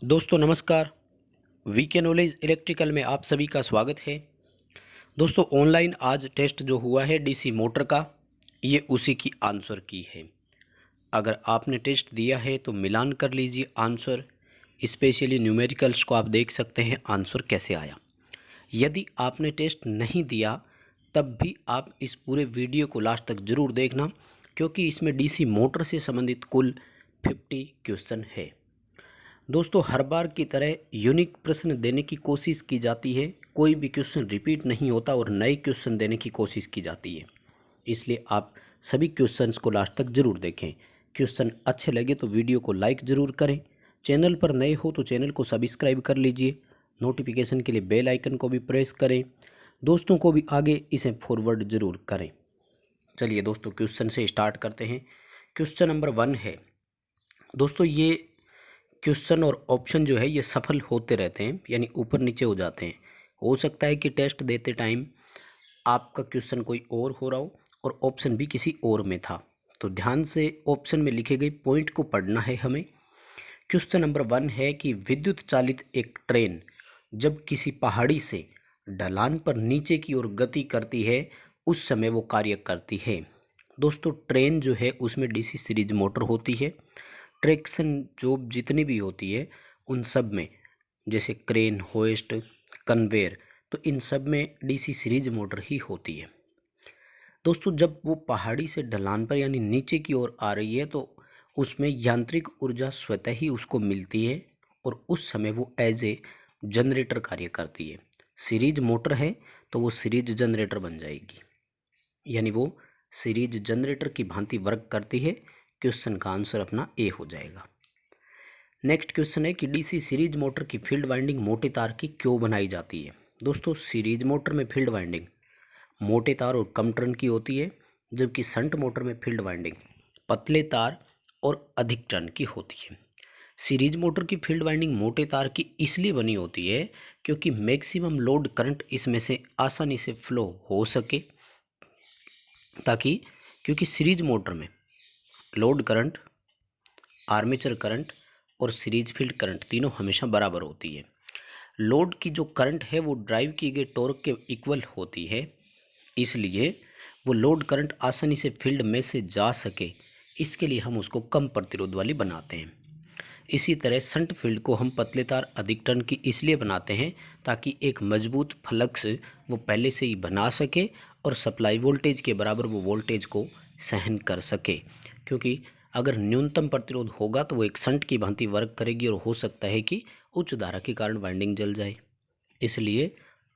दोस्तों नमस्कार। VK knowledge electrical में आप सभी का स्वागत है। दोस्तों ऑनलाइन आज टेस्ट जो हुआ है डीसी मोटर का, ये उसी की आंसर की है। अगर आपने टेस्ट दिया है तो मिलान कर लीजिए आंसर, स्पेशली न्यूमेरिकल्स को आप देख सकते हैं आंसर कैसे आया। यदि आपने टेस्ट नहीं दिया तब भी आप इस पूरे वीडियो को लास्ट तक ज़रूर देखना, क्योंकि इसमें डीसी मोटर से संबंधित कुल 50 क्वेश्चन है। दोस्तों हर बार की तरह यूनिक प्रश्न देने की कोशिश की जाती है, कोई भी क्वेश्चन रिपीट नहीं होता और नए क्वेश्चन देने की कोशिश की जाती है। इसलिए आप सभी क्वेश्चंस को लास्ट तक ज़रूर देखें। क्वेश्चन अच्छे लगे तो वीडियो को लाइक ज़रूर करें। चैनल पर नए हो तो चैनल को सब्सक्राइब कर लीजिए। नोटिफिकेशन के लिए बेल आइकन को भी प्रेस करें। दोस्तों को भी आगे इसे फॉरवर्ड ज़रूर करें। चलिए दोस्तों क्वेश्चन से स्टार्ट करते हैं। क्वेश्चन नंबर 1 है। दोस्तों ये क्वेश्चन और ऑप्शन जो है ये सफल होते रहते हैं, यानी ऊपर नीचे हो जाते हैं। हो सकता है कि टेस्ट देते टाइम आपका क्वेश्चन कोई और हो रहा हो और ऑप्शन भी किसी और में था, तो ध्यान से ऑप्शन में लिखे गए पॉइंट को पढ़ना है हमें। क्वेश्चन नंबर 1 है कि विद्युत चालित एक ट्रेन जब किसी पहाड़ी से ढलान पर नीचे की ओर गति करती है उस समय वो कार्य करती है। दोस्तों ट्रेन जो है उसमें डीसी सीरीज मोटर होती है। ट्रैक्शन जॉब जितनी भी होती है उन सब में, जैसे क्रेन, होइस्ट, कन्वेयर, तो इन सब में डीसी सीरीज मोटर ही होती है। दोस्तों जब वो पहाड़ी से ढलान पर यानी नीचे की ओर आ रही है तो उसमें यांत्रिक ऊर्जा स्वतः ही उसको मिलती है और उस समय वो एज ए जनरेटर कार्य करती है। सीरीज मोटर है तो वो सीरीज जनरेटर बन जाएगी, यानी वो सीरीज जनरेटर की भांति वर्क करती है। क्वेश्चन का आंसर अपना ए हो जाएगा। नेक्स्ट क्वेश्चन है कि डीसी सीरीज मोटर की फील्ड वाइंडिंग मोटे तार की क्यों बनाई जाती है। दोस्तों सीरीज मोटर में फील्ड वाइंडिंग मोटे तार और कम टर्न की होती है, जबकि शंट मोटर में फील्ड वाइंडिंग पतले तार और अधिक टर्न की होती है। सीरीज मोटर की फील्ड वाइंडिंग मोटे तार की इसलिए बनी होती है क्योंकि मैक्सिमम लोड करंट इसमें से आसानी से फ्लो हो सके, ताकि क्योंकि सीरीज मोटर में लोड करंट, आर्मेचर करंट और सीरीज फील्ड करंट तीनों हमेशा बराबर होती है। लोड की जो करंट है वो ड्राइव की गई टॉर्क के इक्वल होती है, इसलिए वो लोड करंट आसानी से फील्ड में से जा सके, इसके लिए हम उसको कम प्रतिरोध वाली बनाते हैं। इसी तरह शंट फील्ड को हम पतले तार अधिक टर्न की इसलिए बनाते हैं ताकि एक मजबूत फ्लक्स वो पहले से ही बना सके और सप्लाई वोल्टेज के बराबर वो वोल्टेज को सहन कर सके, क्योंकि अगर न्यूनतम प्रतिरोध होगा तो वो एक शंट की भांति वर्क करेगी और हो सकता है कि उच्च धारा के कारण वाइंडिंग जल जाए। इसलिए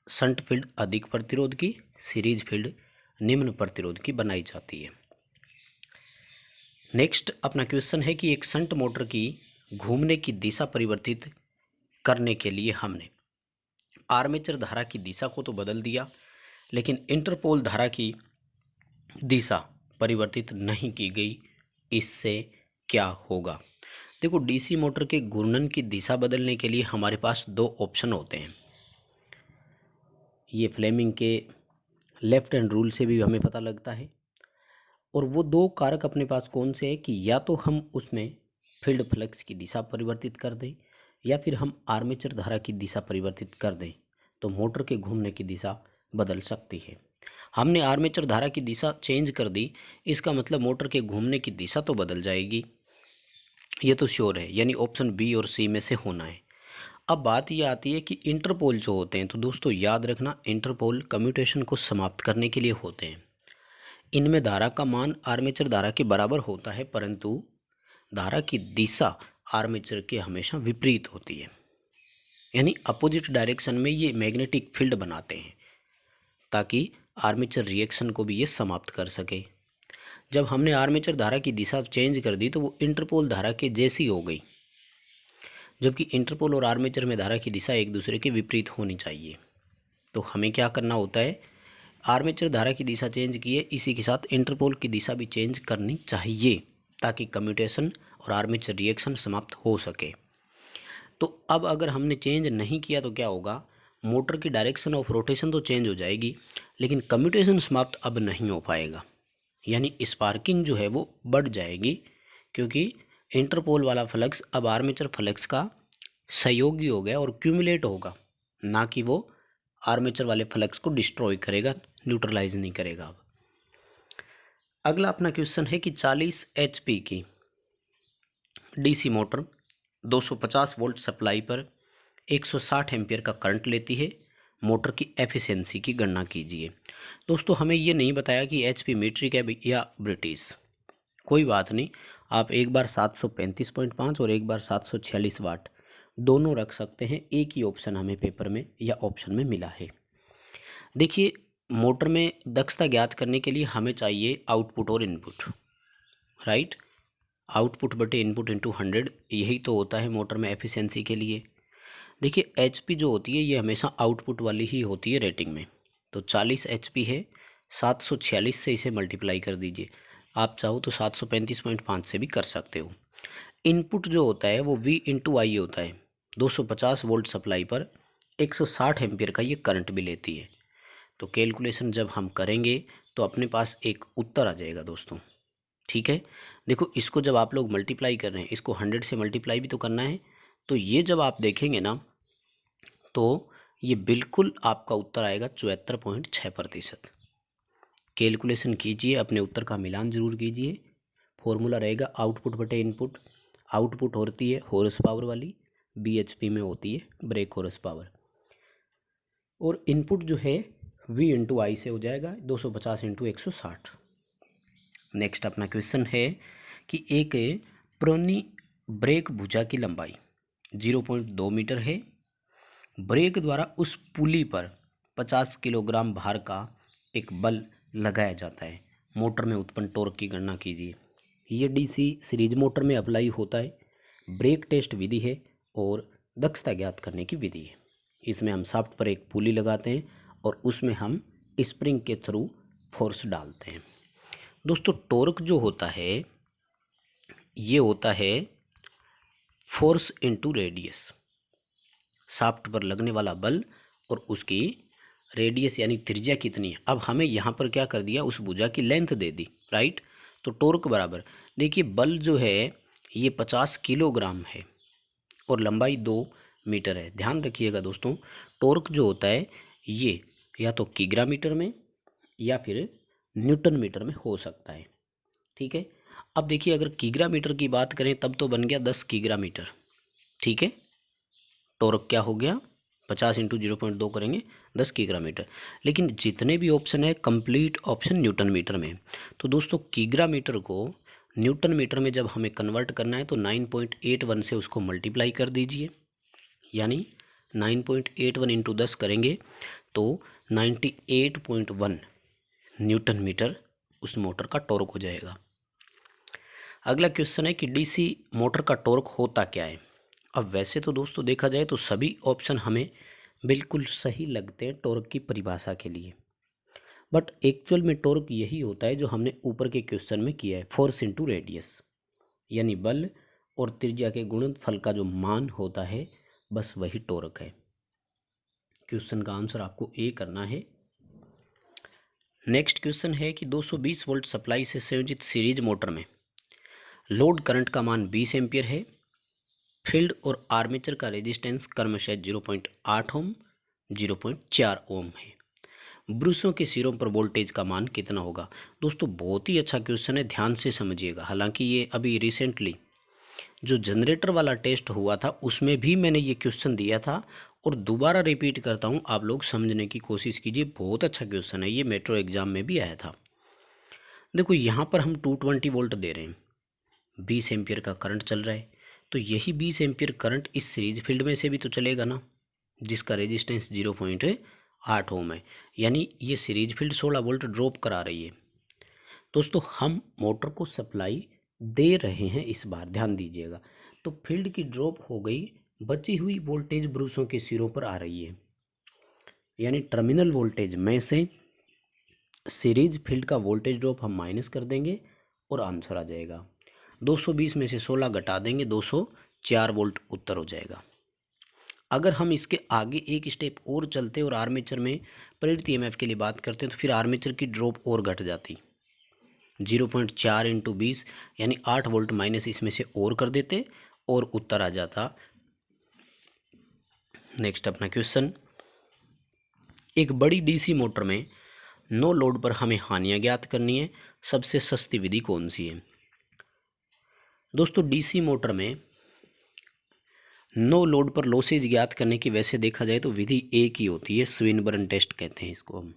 शंट फील्ड अधिक प्रतिरोध की, सीरीज फील्ड निम्न प्रतिरोध की बनाई जाती है। नेक्स्ट अपना क्वेश्चन है कि एक शंट मोटर की घूमने की दिशा परिवर्तित करने के लिए हमने आर्मेचर धारा की दिशा को तो बदल दिया, लेकिन इंटरपोल धारा की दिशा परिवर्तित नहीं की गई। इससे क्या होगा। देखो डीसी मोटर के घूर्णन की दिशा बदलने के लिए हमारे पास दो ऑप्शन होते हैं। ये फ्लेमिंग के लेफ्ट हैंड रूल से भी हमें पता लगता है। और वो दो कारक अपने पास कौन से हैं कि या तो हम उसमें फील्ड फ्लक्स की दिशा परिवर्तित कर दें या फिर हम आर्मेचर धारा की दिशा परिवर्तित कर दें, तो मोटर के घूमने की दिशा बदल सकती है। हमने आर्मेचर धारा की दिशा चेंज कर दी, इसका मतलब मोटर के घूमने की दिशा तो बदल जाएगी, ये तो श्योर है, यानी ऑप्शन बी और सी में से होना है। अब बात ये आती है कि इंटरपोल जो होते हैं, तो दोस्तों याद रखना इंटरपोल कम्यूटेशन को समाप्त करने के लिए होते हैं। इनमें धारा का मान आर्मेचर धारा के बराबर होता है, परंतु धारा की दिशा आर्मेचर के हमेशा विपरीत होती है, यानी अपोजिट डायरेक्शन में ये मैग्नेटिक फील्ड बनाते हैं ताकि आर्मेचर रिएक्शन को भी ये समाप्त कर सके। जब हमने आर्मेचर धारा की दिशा चेंज कर दी तो वो इंटरपोल धारा के जैसी हो गई, जबकि इंटरपोल और आर्मेचर में धारा की दिशा एक दूसरे के विपरीत होनी चाहिए। तो हमें क्या करना होता है, आर्मेचर धारा की दिशा चेंज की है, इसी के साथ इंटरपोल की दिशा भी चेंज करनी चाहिए ताकि कम्यूटेशन और आर्मेचर रिएक्शन समाप्त हो सके। तो अब अगर हमने चेंज नहीं किया तो क्या होगा, मोटर की डायरेक्शन ऑफ रोटेशन तो चेंज हो जाएगी, लेकिन कम्यूटेशन समाप्त अब नहीं हो पाएगा, यानी स्पार्किंग जो है वो बढ़ जाएगी, क्योंकि इंटरपोल वाला फ्लक्स अब आर्मेचर फ्लक्स का सहयोगी हो गया और क्यूमुलेट होगा, ना कि वो आर्मेचर वाले फ्लक्स को डिस्ट्रॉय करेगा, न्यूट्रलाइज नहीं करेगा। अब अगला अपना क्वेश्चन है कि 40 HP की डीसी मोटर 250 वोल्ट सप्लाई पर 160 एम्पियर का करंट लेती है, मोटर की एफिशिएंसी की गणना कीजिए। दोस्तों हमें ये नहीं बताया कि HP मीट्रिक है या ब्रिटिश, कोई बात नहीं, आप एक बार 735.5 और एक बार 746 वाट दोनों रख सकते हैं, एक ही ऑप्शन हमें पेपर में या ऑप्शन में मिला है। देखिए मोटर में दक्षता ज्ञात करने के लिए हमें चाहिए आउटपुट और इनपुट, राइट। आउटपुट बटे इनपुट इंटू 100, यही तो होता है मोटर में एफिशिएंसी के लिए। देखिए HP जो होती है ये हमेशा आउटपुट वाली ही होती है रेटिंग में, तो 40 HP है, 746 से इसे मल्टीप्लाई कर दीजिए, आप चाहो तो 735.5 से भी कर सकते हो। इनपुट जो होता है वो V इंटू आई होता है, 250 वोल्ट सप्लाई पर 160 एम्पियर का ये करंट भी लेती है। तो कैलकुलेशन जब हम करेंगे तो अपने पास एक उत्तर आ जाएगा दोस्तों, ठीक है। देखो इसको जब आप लोग मल्टीप्लाई कर रहे हैं, इसको 100 से मल्टीप्लाई भी तो करना है, तो ये जब आप देखेंगे ना तो ये बिल्कुल आपका उत्तर आएगा 74.6%। कैलकुलेशन कीजिए, अपने उत्तर का मिलान जरूर कीजिए। फॉर्मूला रहेगा आउटपुट बटे इनपुट, आउटपुट होती है हॉर्स पावर वाली, BHP में होती है ब्रेक हॉर्स पावर, और इनपुट जो है V इंटू आई से हो जाएगा 250 इंटू 160। नेक्स्ट अपना क्वेश्चन है कि एक पुरानी ब्रेक भुजा की लंबाई 0.2 मीटर है, ब्रेक द्वारा उस पुली पर 50 किलोग्राम भार का एक बल लगाया जाता है, मोटर में उत्पन्न टॉर्क की गणना कीजिए। ये DC सीरीज मोटर में अप्लाई होता है, ब्रेक टेस्ट विधि है और दक्षता ज्ञात करने की विधि है। इसमें हम शाफ्ट पर एक पुली लगाते हैं और उसमें हम स्प्रिंग के थ्रू फोर्स डालते हैं। दोस्तों टॉर्क जो होता है ये होता है फोर्स इनटू रेडियस, शाफ्ट पर लगने वाला बल और उसकी रेडियस यानी त्रिज्या कितनी है। अब हमें यहाँ पर क्या कर दिया, उस भुजा की लेंथ दे दी, राइट। तो टॉर्क बराबर, देखिए बल जो है ये 50 किलोग्राम है और लंबाई 2 मीटर है। ध्यान रखिएगा दोस्तों, टॉर्क जो होता है ये या तो किग्रा मीटर में या फिर न्यूटन मीटर में हो सकता है, ठीक है। अब देखिए अगर किग्रा मीटर की बात करें तब तो बन गया 10 किग्रा मीटर, ठीक है। टॉर्क क्या हो गया, 50 इंटू 0.2 करेंगे 10 किग्रा मीटर। लेकिन जितने भी ऑप्शन है कंप्लीट ऑप्शन न्यूटन मीटर में। तो दोस्तों किग्रा मीटर को न्यूटन मीटर में जब हमें कन्वर्ट करना है तो 9.81 से उसको मल्टीप्लाई कर दीजिए, यानी 9.81 इंटू 10 करेंगे तो 98.1 न्यूटन मीटर उस मोटर का टॉर्क हो जाएगा। अगला क्वेश्चन है कि DC मोटर का टॉर्क होता क्या है। अब वैसे तो दोस्तों देखा जाए तो सभी ऑप्शन हमें बिल्कुल सही लगते हैं टॉर्क की परिभाषा के लिए, बट एक्चुअल में टॉर्क यही होता है जो हमने ऊपर के क्वेश्चन में किया है, फोर्स इनटू रेडियस, यानी बल और त्रिज्या के गुणनफल का जो मान होता है बस वही टॉर्क है। क्वेश्चन का आंसर आपको ए करना है। नेक्स्ट क्वेश्चन है कि 220 वोल्ट सप्लाई से संयोजित सीरीज मोटर में लोड करंट का मान 20 एम्पियर है, फील्ड और आर्मेचर का रेजिस्टेंस क्रमशः 0.8 ओम 0.4 ओम है, ब्रूसों के सिरों पर वोल्टेज का मान कितना होगा। दोस्तों बहुत ही अच्छा क्वेश्चन है, ध्यान से समझिएगा। हालांकि ये अभी रिसेंटली जो जनरेटर वाला टेस्ट हुआ था उसमें भी मैंने ये क्वेश्चन दिया था और दोबारा रिपीट करता हूँ, आप लोग समझने की कोशिश कीजिए। बहुत अच्छा क्वेश्चन है, ये मेट्रो एग्जाम में भी आया था। देखो यहाँ पर हम 220 वोल्ट दे रहे हैं, 20 एम्पियर का करंट चल रहा है, तो यही 20 एम्पियर करंट इस सीरीज फील्ड में से भी तो चलेगा ना, जिसका रेजिस्टेंस 0.8 ओम है, यानी ये सीरीज फील्ड 16 वोल्ट ड्रॉप करा रही है। दोस्तों हम मोटर को सप्लाई दे रहे हैं, इस बार ध्यान दीजिएगा, तो फील्ड की ड्रॉप हो गई, बची हुई वोल्टेज ब्रूसों के सिरों पर आ रही है, यानी टर्मिनल वोल्टेज में से सीरीज फील्ड का वोल्टेज ड्रॉप हम माइनस कर देंगे और आंसर आ जाएगा। 220 में से 16 घटा देंगे, 204 वोल्ट उत्तर हो जाएगा। अगर हम इसके आगे एक स्टेप और चलते और आर्मेचर में प्रेरित EMF के लिए बात करते हैं तो फिर आर्मेचर की ड्रॉप और घट जाती, 0.4 इंटू 20 यानी 8 वोल्ट माइनस इसमें से और कर देते और उत्तर आ जाता नेक्स्ट अपना क्वेश्चन, एक बड़ी डीसी मोटर में नो लोड पर हमें हानियां ज्ञात करनी है, सबसे सस्ती विधि कौन सी है। दोस्तों डीसी मोटर में नो लोड पर लॉसेज ज्ञात करने की वैसे देखा जाए तो विधि एक ही होती है, स्विनबर्न टेस्ट कहते हैं इसको हम।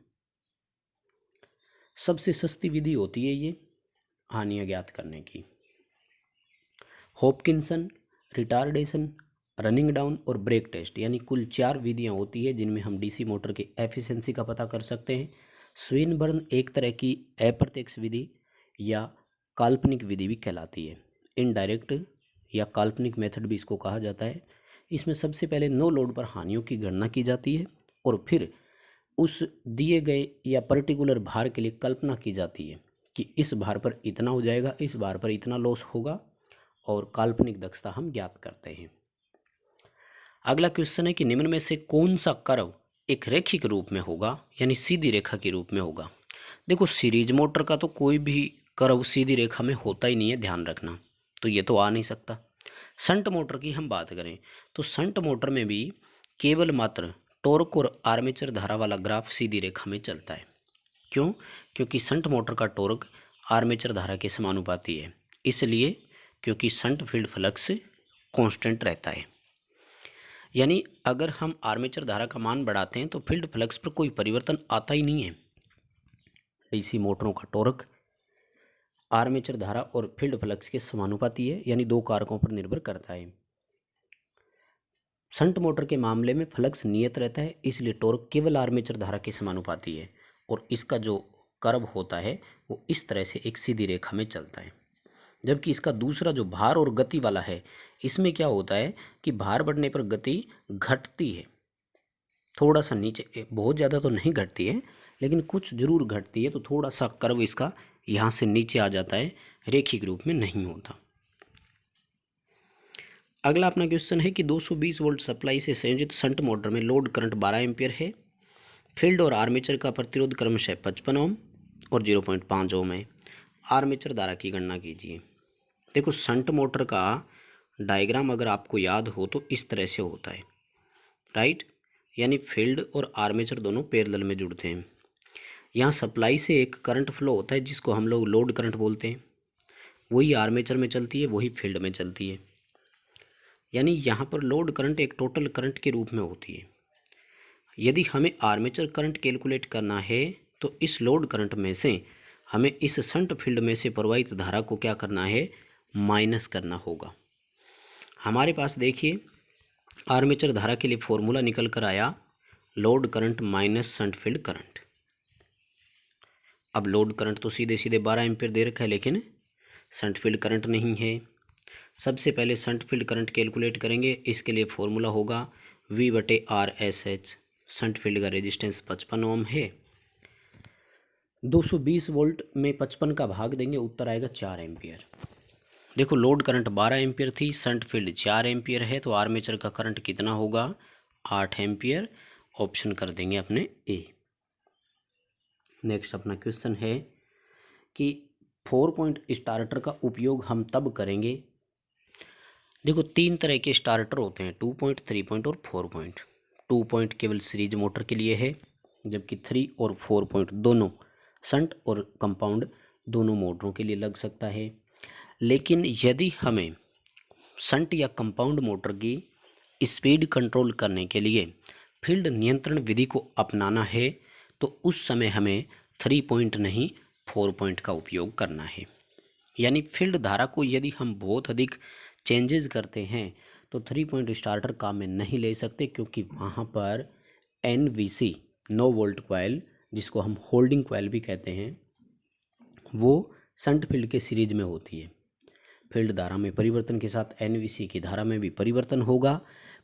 सबसे सस्ती विधि होती है ये हानियां ज्ञात करने की। हॉपकिंसन, रिटार्डेशन, रनिंग डाउन और ब्रेक टेस्ट, यानी कुल 4 विधियां होती है जिनमें हम डीसी मोटर की एफिशिएंसी का पता कर सकते हैं। स्विनबर्न एक तरह की अप्रत्यक्ष विधि या काल्पनिक विधि भी कहलाती है। इनडायरेक्ट या काल्पनिक मेथड भी इसको कहा जाता है। इसमें सबसे पहले नो लोड पर हानियों की गणना की जाती है और फिर उस दिए गए या पर्टिकुलर भार के लिए कल्पना की जाती है कि इस भार पर इतना हो जाएगा, इस भार पर इतना लॉस होगा, और काल्पनिक दक्षता हम ज्ञात करते हैं। अगला क्वेश्चन है कि निम्न में से कौन सा कर्व एक रैखिक रूप में होगा, यानी सीधी रेखा के रूप में होगा। देखो सीरीज मोटर का तो कोई भी कर्व सीधी रेखा में होता ही नहीं है, ध्यान रखना, तो ये तो आ नहीं सकता। शंट मोटर की हम बात करें तो शंट मोटर में भी केवल मात्र टॉर्क और आर्मेचर धारा वाला ग्राफ सीधी रेखा में चलता है। क्यों? क्योंकि शंट मोटर का टॉर्क आर्मेचर धारा के समानुपाती है, इसलिए क्योंकि शंट फील्ड फ्लक्स कांस्टेंट रहता है। यानी अगर हम आर्मेचर धारा का मान बढ़ाते हैं तो फील्ड फ्लक्स पर कोई परिवर्तन आता ही नहीं है। डीसी मोटरों का टॉर्क आर्मेचर धारा और फील्ड फ्लक्स के समानुपाती है, यानी 2 कारकों पर निर्भर करता है। शंट मोटर के मामले में फ्लक्स नियत रहता है, इसलिए टॉर्क केवल आर्मेचर धारा के समानुपाती है और इसका जो कर्व होता है वो इस तरह से एक सीधी रेखा में चलता है। जबकि इसका दूसरा जो भार और गति वाला है, इसमें क्या होता है कि भार बढ़ने पर गति घटती है, थोड़ा सा नीचे, बहुत ज़्यादा तो नहीं घटती है लेकिन कुछ जरूर घटती है, तो थोड़ा सा कर्व इसका यहाँ से नीचे आ जाता है, रेखिक रूप में नहीं होता। अगला अपना क्वेश्चन है कि 220 वोल्ट सप्लाई से संयोजित शंट मोटर में लोड करंट 12 एम्पियर है, फील्ड और आर्मेचर का प्रतिरोध क्रमशः 55 ओम और 0.5 ओम है, आर्मेचर धारा की गणना कीजिए। देखो शंट मोटर का डायग्राम अगर आपको याद हो तो इस तरह से होता है, राइट, यानी फील्ड और आर्मेचर दोनों पैरेलल में जुड़ते हैं। यहाँ सप्लाई से एक करंट फ्लो होता है जिसको हम लोग लोड करंट बोलते हैं, वही आर्मेचर में चलती है, वही फील्ड में चलती है। यानी यहाँ पर लोड करंट एक टोटल करंट के रूप में होती है। यदि हमें आर्मेचर करंट कैलकुलेट करना है तो इस लोड करंट में से हमें इस शंट फील्ड में से प्रवाहित धारा को क्या करना है, माइनस करना होगा। हमारे पास देखिए आर्मेचर धारा के लिए फॉर्मूला निकल कर आया, load current minus shunt field current. अब लोड करंट तो सीधे सीधे 12 एम्पीयर दे रखा है, लेकिन शंट फील्ड करंट नहीं है। सबसे पहले शंट फील्ड करंट कैलकुलेट करेंगे, इसके लिए फॉर्मूला होगा V/RSH। शंट फील्ड का रेजिस्टेंस 55 ओम है, 220 वोल्ट में 55 का भाग देंगे, उत्तर आएगा 4 एम्पियर। देखो लोड करंट 12 एम्पियर थी, शंट फील्ड 4 एम्पियर है, तो आर्मेचर का करंट कितना होगा, 8 एम्पियर। ऑप्शन कर देंगे अपने ए। नेक्स्ट अपना क्वेश्चन है कि 4 पॉइंट स्टार्टर का उपयोग हम तब करेंगे। देखो 3 तरह के स्टार्टर होते हैं, 2 पॉइंट, 3 पॉइंट और 4 पॉइंट। 2 पॉइंट केवल सीरीज मोटर के लिए है, जबकि 3 और 4 पॉइंट दोनों शंट और कंपाउंड दोनों मोटरों के लिए लग सकता है। लेकिन यदि हमें शंट या कंपाउंड मोटर की स्पीड कंट्रोल करने के लिए फील्ड नियंत्रण विधि को अपनाना है तो उस समय हमें 3 पॉइंट नहीं 4 पॉइंट का उपयोग करना है। यानी फील्ड धारा को यदि हम बहुत अधिक चेंजेस करते हैं तो 3 पॉइंट स्टार्टर काम में नहीं ले सकते, क्योंकि वहाँ पर NVC नो वोल्ट कॉइल, जिसको हम होल्डिंग कॉइल भी कहते हैं, वो शंट फील्ड के सीरीज में होती है। फील्ड धारा में परिवर्तन के साथ NVC की धारा में भी परिवर्तन होगा।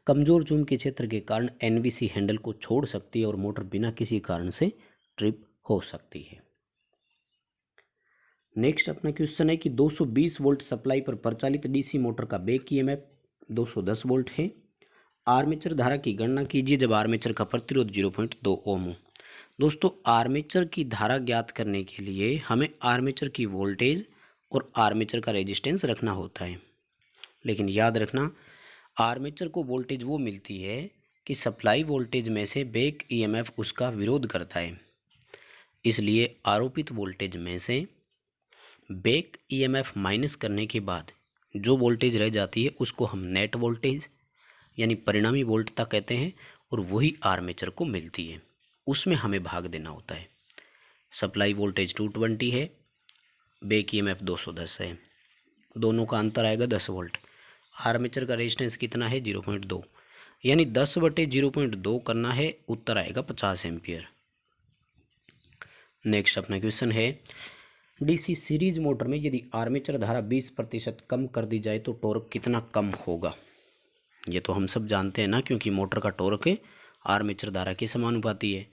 कमजोर चुंबकीय क्षेत्र के कारण NVC हैंडल को छोड़ सकती है और मोटर बिना किसी कारण से ट्रिप हो सकती है। नेक्स्ट अपना क्वेश्चन है कि 220 वोल्ट सप्लाई पर प्रचालित डीसी मोटर का बैक EMF 210 वोल्ट है। आर्मेचर धारा की गणना कीजिए जब आर्मेचर का प्रतिरोध 0.2 ओम हो। दोस्तों आर्मेचर की धारा ज्ञात करने के लिए हमें आर्मेचर की वोल्टेज और आर्मेचर का रेजिस्टेंस रखना होता है। लेकिन याद रखना आर्मेचर को वोल्टेज वो मिलती है कि सप्लाई वोल्टेज में से बैक ईएमएफ उसका विरोध करता है, इसलिए आरोपित वोल्टेज में से बैक ईएमएफ माइनस करने के बाद जो वोल्टेज रह जाती है उसको हम नेट वोल्टेज यानी परिणामी वोल्टता कहते हैं, और वही आर्मेचर को मिलती है, उसमें हमें भाग देना होता है। सप्लाई वोल्टेज 220 है, बैक ईएमएफ 210 है, दोनों का अंतर आएगा 10 वोल्ट। आर्मेचर का रेजिस्टेंस कितना है 0.2, यानी 10/0.2 करना है, उत्तर आएगा 50 एम्पियर। नेक्स्ट अपना क्वेश्चन है, डीसी सीरीज मोटर में यदि आर्मेचर धारा 20% कम कर दी जाए तो टॉर्क कितना कम होगा। ये तो हम सब जानते हैं ना, क्योंकि मोटर का टॉर्क आर्मेचर धारा के समानुपाती है।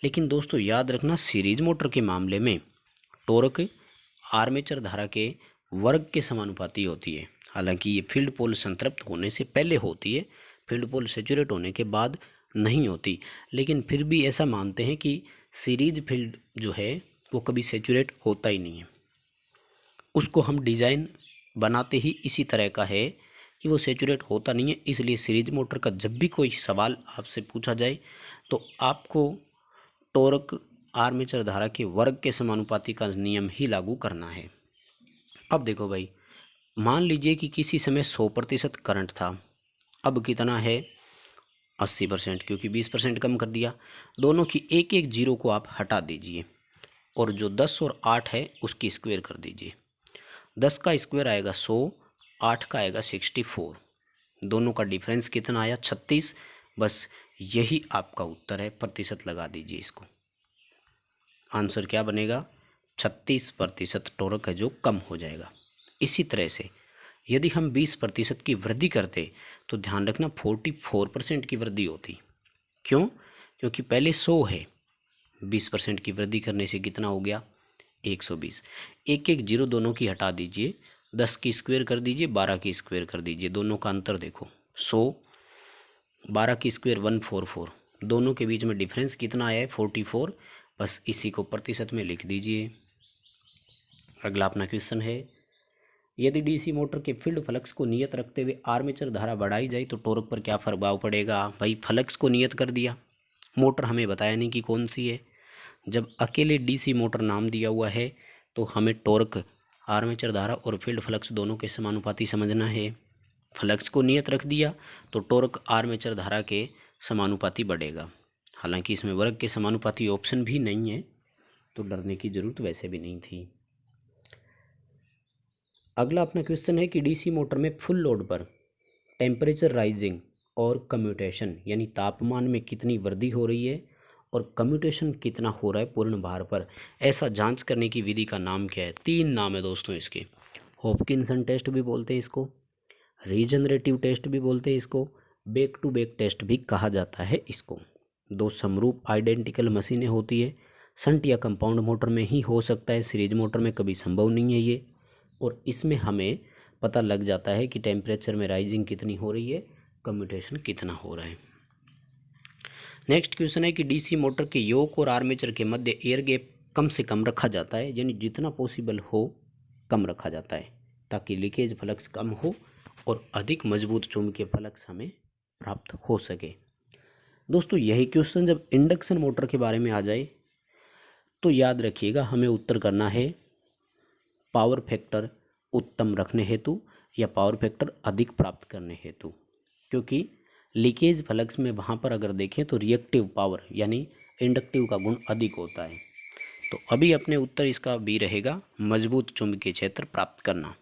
लेकिन दोस्तों याद रखना, सीरीज मोटर के मामले में टॉर्क आर्मेचर धारा के वर्ग के समानुपाती होती है। हालांकि ये फील्ड पोल संतृप्त होने से पहले होती है, फील्ड पोल सैचुरेट होने के बाद नहीं होती। लेकिन फिर भी ऐसा मानते हैं कि सीरीज फील्ड जो है वो कभी सैचुरेट होता ही नहीं है। उसको हम डिज़ाइन बनाते ही इसी तरह का है कि वो सैचुरेट होता नहीं है। इसलिए सीरीज मोटर का जब भी कोई सवाल आपसे पूछा जाए तो आपको टॉर्क आर्मेचर धारा के वर्ग के समानुपाती का नियम ही लागू करना है। अब देखो भाई, मान लीजिए कि किसी समय 100% करंट था, अब कितना है 80%, क्योंकि 20% कम कर दिया। दोनों की एक एक जीरो को आप हटा दीजिए और जो 10 और 8 है उसकी स्क्वायर कर दीजिए। 10 का स्क्वायर आएगा 100, 8 का आएगा 64, दोनों का डिफरेंस कितना आया 36। बस यही आपका उत्तर है, प्रतिशत लगा दीजिए इसको। आंसर क्या बनेगा, 36% टॉर्क है जो कम हो जाएगा। इसी तरह से यदि हम 20% की वृद्धि करते तो ध्यान रखना 44% की वृद्धि होती। क्यों? क्योंकि पहले 100 है, 20% की वृद्धि करने से कितना हो गया 120। एक एक जीरो दोनों की हटा दीजिए, 10 की स्क्वायर कर दीजिए, 12 की स्क्वायर कर दीजिए, दोनों का अंतर देखो 100, 12 की स्क्वायर 144, दोनों के बीच में डिफरेंस कितना आया है 44। बस इसी को प्रतिशत में लिख दीजिए। अगला अपना क्वेश्चन है, यदि डीसी मोटर के फील्ड फ्लक्स को नियत रखते हुए आर्मेचर धारा बढ़ाई जाए तो टॉर्क पर क्या प्रभाव पड़ेगा। भाई फ्लक्स को नियत कर दिया, मोटर हमें बताया नहीं कि कौन सी है। जब अकेले डीसी मोटर नाम दिया हुआ है तो हमें टॉर्क आर्मेचर धारा और फील्ड फ्लक्स दोनों के समानुपाती समझना है। फ्लक्स को नियत रख दिया तो टॉर्क आर्मेचर धारा के समानुपाती बढ़ेगा। हालांकि इसमें वर्ग के समानुपाती ऑप्शन भी नहीं है, तो डरने की ज़रूरत वैसे भी नहीं थी। अगला अपना क्वेश्चन है कि डीसी मोटर में फुल लोड पर टेम्परेचर राइजिंग और कम्यूटेशन यानी तापमान में कितनी वृद्धि हो रही है और कम्यूटेशन कितना हो रहा है पूर्ण भार पर, ऐसा जांच करने की विधि का नाम क्या है। 3 नाम है दोस्तों इसके। हॉपकिंसन टेस्ट भी बोलते हैं इसको, रीजनरेटिव टेस्ट भी बोलते हैं इसको, बैक टू बैक टेस्ट भी कहा जाता है इसको। 2 समरूप आइडेंटिकल मशीनें होती है, शंट या कंपाउंड मोटर में ही हो सकता है, सीरीज मोटर में कभी संभव नहीं है ये। और इसमें हमें पता लग जाता है कि टेम्परेचर में राइजिंग कितनी हो रही है, कम्यूटेशन कितना हो रहा है। नेक्स्ट क्वेश्चन है कि डीसी मोटर के योक और आर्मेचर के मध्य एयर गैप कम से कम रखा जाता है, यानी जितना पॉसिबल हो कम रखा जाता है, ताकि लीकेज फ्लक्स कम हो और अधिक मजबूत चुंबकीय फ्लक्स हमें प्राप्त हो सके। दोस्तों यही क्वेश्चन जब इंडक्शन मोटर के बारे में आ जाए तो याद रखिएगा, हमें उत्तर करना है पावर फैक्टर उत्तम रखने हेतु या पावर फैक्टर अधिक प्राप्त करने हेतु। क्योंकि लीकेज फ्लक्स में वहाँ पर अगर देखें तो रिएक्टिव पावर यानी इंडक्टिव का गुण अधिक होता है। तो अभी अपने उत्तर इसका बी रहेगा, मजबूत चुंबकीय क्षेत्र प्राप्त करना।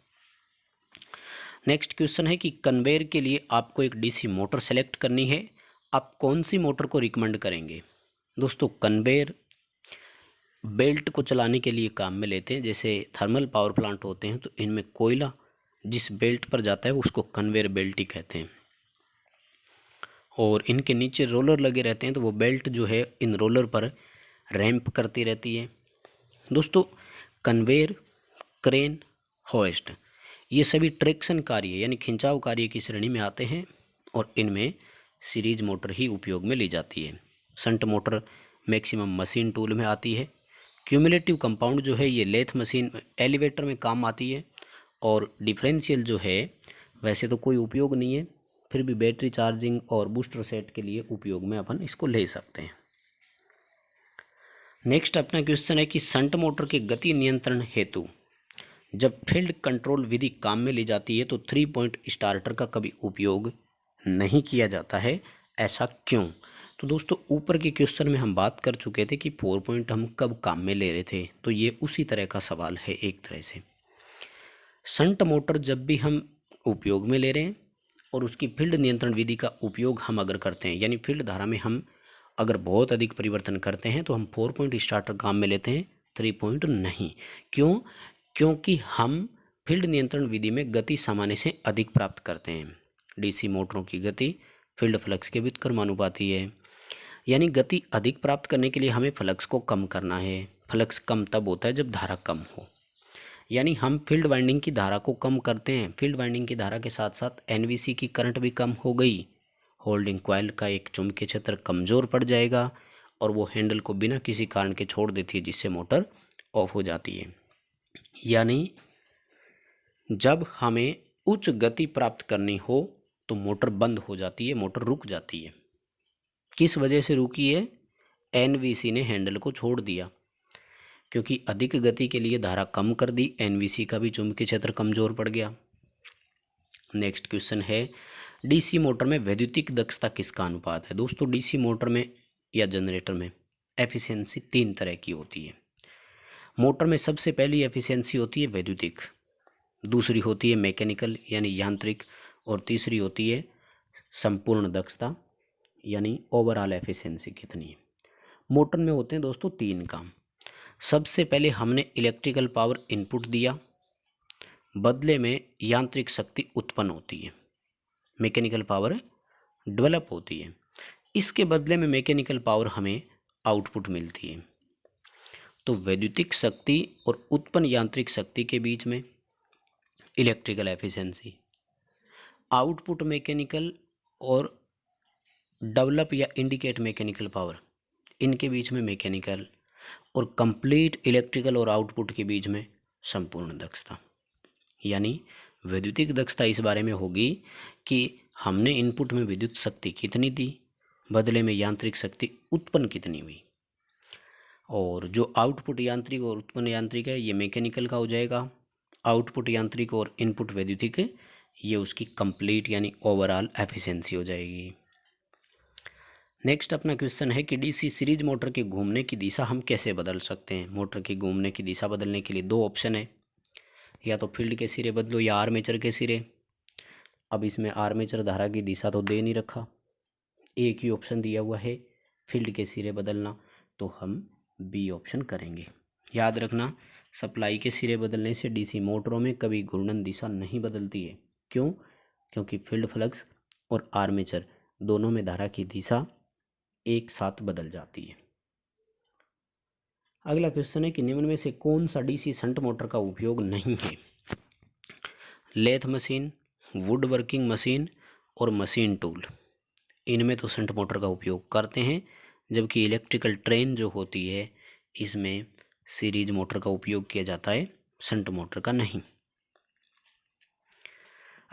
नेक्स्ट क्वेश्चन है कि कन्वेयर के लिए आपको एक डीसी मोटर सेलेक्ट करनी है, आप कौन सी मोटर को रिकमेंड करेंगे। दोस्तों कन्वेयर बेल्ट को चलाने के लिए काम में लेते हैं, जैसे थर्मल पावर प्लांट होते हैं तो इनमें कोयला जिस बेल्ट पर जाता है उसको कन्वेयर बेल्ट ही कहते हैं, और इनके नीचे रोलर लगे रहते हैं, तो वो बेल्ट जो है इन रोलर पर रैंप करती रहती है। दोस्तों कन्वेयर, क्रेन, होइस्ट ये सभी ट्रैक्शन कार्य यानी खिंचाव कार्य की श्रेणी में आते हैं और इनमें सीरीज मोटर ही उपयोग में ली जाती है। Shunt motor maximum machine tool में आती है। क्यूमुलेटिव कंपाउंड जो है ये लेथ मशीन एलिवेटर में काम आती है, और डिफरेंशियल जो है वैसे तो कोई उपयोग नहीं है, फिर भी बैटरी चार्जिंग और बूस्टर सेट के लिए उपयोग में अपन इसको ले सकते हैं। नेक्स्ट अपना क्वेश्चन है कि शंट मोटर के गति नियंत्रण हेतु जब फील्ड कंट्रोल विधि काम में ली जाती है तो 3 पॉइंट स्टार्टर का कभी उपयोग नहीं किया जाता है, ऐसा क्यों? तो दोस्तों ऊपर के क्वेश्चन में हम बात कर चुके थे कि 4 पॉइंट हम कब काम में ले रहे थे, तो ये उसी तरह का सवाल है एक तरह से। शंट मोटर जब भी हम उपयोग में ले रहे हैं और उसकी फील्ड नियंत्रण विधि का उपयोग हम अगर करते हैं, यानी फील्ड धारा में हम अगर बहुत अधिक परिवर्तन करते हैं तो हम 4 पॉइंट स्टार्टर काम में लेते हैं, 3 पॉइंट नहीं। क्यों? क्योंकि हम फील्ड नियंत्रण विधि में गति सामान्य से अधिक प्राप्त करते हैं। डीसी मोटरों की गति फील्ड फ्लक्स के व्युत्क्रमानुपाती है, यानी गति अधिक प्राप्त करने के लिए हमें फ्लक्स को कम करना है। फ्लक्स कम तब होता है जब धारा कम हो, यानी हम फील्ड वाइंडिंग की धारा को कम करते हैं। फील्ड वाइंडिंग की धारा के साथ साथ एनवीसी की करंट भी कम हो गई, होल्डिंग कॉइल का एक चुंबकीय क्षेत्र कमज़ोर पड़ जाएगा और वो हैंडल को बिना किसी कारण के छोड़ देती है, जिससे मोटर ऑफ हो जाती है। यानी जब हमें उच्च गति प्राप्त करनी हो तो मोटर बंद हो जाती है, मोटर रुक जाती है। किस वजह से रुकी है? एनवीसी ने हैंडल को छोड़ दिया, क्योंकि अधिक गति के लिए धारा कम कर दी, एनवीसी का भी चुंबकीय क्षेत्र कमज़ोर पड़ गया। नेक्स्ट क्वेश्चन है डीसी मोटर में वैद्युतिक दक्षता किसका अनुपात है? दोस्तों डीसी मोटर में या जनरेटर में एफिशिएंसी 3 तरह की होती है। मोटर में सबसे पहली एफिशिएंसी होती है वैद्युतिक, दूसरी होती है मैकेनिकल यानी यांत्रिक, और तीसरी होती है संपूर्ण दक्षता यानी ओवरऑल एफिशिएंसी कितनी है। मोटर में होते हैं दोस्तों 3 काम। सबसे पहले हमने इलेक्ट्रिकल पावर इनपुट दिया, बदले में यांत्रिक शक्ति उत्पन्न होती है, मैकेनिकल पावर डेवलप होती है, इसके बदले में मैकेनिकल पावर हमें आउटपुट मिलती है। तो वैद्युतिक शक्ति और उत्पन्न यांत्रिक शक्ति के बीच में इलेक्ट्रिकल एफिशिएंसी, आउटपुट मैकेनिकल और डेवलप या इंडिकेट मैकेनिकल पावर, इनके बीच में मैकेनिकल, और कंप्लीट इलेक्ट्रिकल और आउटपुट के बीच में संपूर्ण दक्षता। यानी वैद्युतिक दक्षता इस बारे में होगी कि हमने इनपुट में विद्युत शक्ति कितनी दी, बदले में यांत्रिक शक्ति उत्पन्न कितनी हुई, और जो आउटपुट यांत्रिक और उत्पन्न यांत्रिक है ये मैकेनिकल का हो जाएगा, आउटपुट यांत्रिक और इनपुट वैद्युतिक ये उसकी कंप्लीट यानी ओवरऑल एफिशिएंसी हो जाएगी। नेक्स्ट अपना क्वेश्चन है कि डीसी सीरीज मोटर के घूमने की दिशा हम कैसे बदल सकते हैं? मोटर की घूमने की दिशा बदलने के लिए 2 ऑप्शन है, या तो फील्ड के सिरे बदलो या आर्मेचर के सिरे। अब इसमें आर्मेचर धारा की दिशा तो दे नहीं रखा, एक ही ऑप्शन दिया हुआ है फील्ड के सिरे बदलना, तो हम बी ऑप्शन करेंगे। याद रखना सप्लाई के सिरे बदलने से डीसी मोटरों में कभी घूर्णन दिशा नहीं बदलती है। क्यों? क्योंकि फील्ड फ्लक्स और आर्मेचर दोनों में धारा की दिशा एक साथ बदल जाती है। अगला क्वेश्चन है कि निम्न में से कौन सा डीसी शंट मोटर का उपयोग नहीं है? Lathe machine, wood working machine और मशीन टूल, इनमें तो शंट मोटर का उपयोग करते हैं, जबकि इलेक्ट्रिकल ट्रेन जो होती है इसमें सीरीज मोटर का उपयोग किया जाता है, शंट मोटर का नहीं।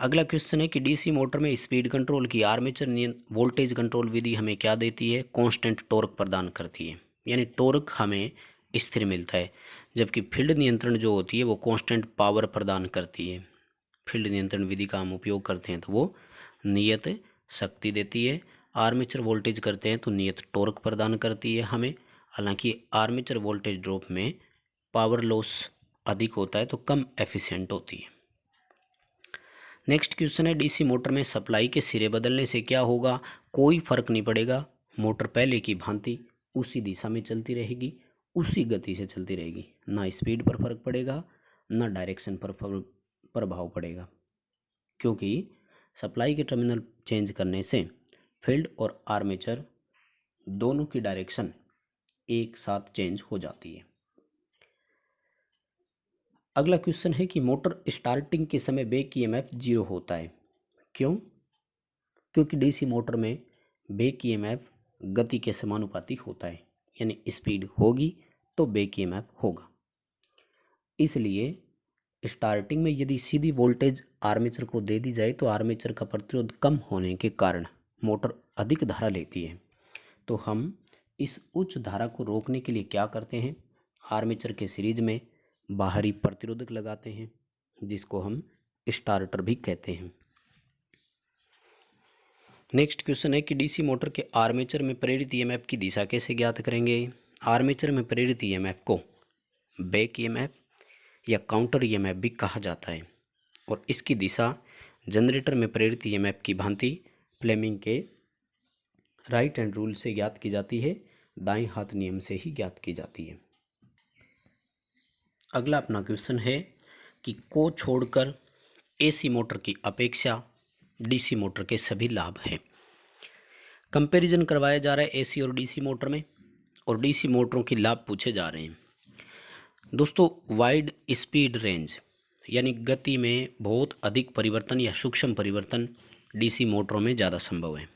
अगला क्वेश्चन है कि डीसी मोटर में स्पीड कंट्रोल की आर्मेचर वोल्टेज कंट्रोल विधि हमें क्या देती है? कांस्टेंट टॉर्क प्रदान करती है, यानी टॉर्क हमें स्थिर मिलता है, जबकि फील्ड नियंत्रण जो होती है वो कांस्टेंट पावर प्रदान करती है। फील्ड नियंत्रण विधि का हम उपयोग करते हैं तो वो नियत शक्ति देती है, आर्मेचर वोल्टेज करते हैं तो नियत टॉर्क प्रदान करती है हमें। हालांकि आर्मेचर वोल्टेज ड्रॉप में पावर लॉस अधिक होता है तो कम एफिशिएंट होती है। नेक्स्ट क्वेश्चन है डीसी मोटर में सप्लाई के सिरे बदलने से क्या होगा? कोई फर्क नहीं पड़ेगा, मोटर पहले की भांति उसी दिशा में चलती रहेगी, उसी गति से चलती रहेगी, ना स्पीड पर फर्क पड़ेगा ना डायरेक्शन पर प्रभाव पड़ेगा, क्योंकि सप्लाई के टर्मिनल चेंज करने से फील्ड और आर्मेचर दोनों की डायरेक्शन एक साथ चेंज हो जाती है। अगला क्वेश्चन है कि मोटर स्टार्टिंग के समय बैक ईएमएफ 0 होता है, क्यों? क्योंकि डीसी मोटर में बैक ईएमएफ गति के समानुपाती होता है, यानी स्पीड होगी तो बैक ईएमएफ होगा, इसलिए स्टार्टिंग में यदि सीधी वोल्टेज आर्मेचर को दे दी जाए तो आर्मेचर का प्रतिरोध कम होने के कारण मोटर अधिक धारा लेती है। तो हम इस उच्च धारा को रोकने के लिए क्या करते हैं, आर्मेचर के सीरीज में बाहरी प्रतिरोधक लगाते हैं जिसको हम स्टार्टर भी कहते हैं। नेक्स्ट क्वेश्चन है कि डीसी मोटर के आर्मेचर में प्रेरित ईएमएफ की दिशा कैसे ज्ञात करेंगे। आर्मेचर में प्रेरित ईएमएफ को बैक ईएमएफ या काउंटर ईएमएफ भी कहा जाता है और इसकी दिशा जनरेटर में प्रेरित ईएमएफ की भांति फ्लेमिंग के राइट हैंड रूल से ज्ञात की जाती है, दाएं हाथ नियम से ही ज्ञात की जाती है। अगला अपना क्वेश्चन है कि को छोड़कर एसी मोटर की अपेक्षा डीसी मोटर के सभी लाभ हैं। कंपैरिजन करवाया जा रहा है एसी और डीसी मोटर में और डीसी मोटरों के लाभ पूछे जा रहे हैं। दोस्तों, वाइड स्पीड रेंज यानी गति में बहुत अधिक परिवर्तन या सूक्ष्म परिवर्तन डीसी मोटरों में ज़्यादा संभव है।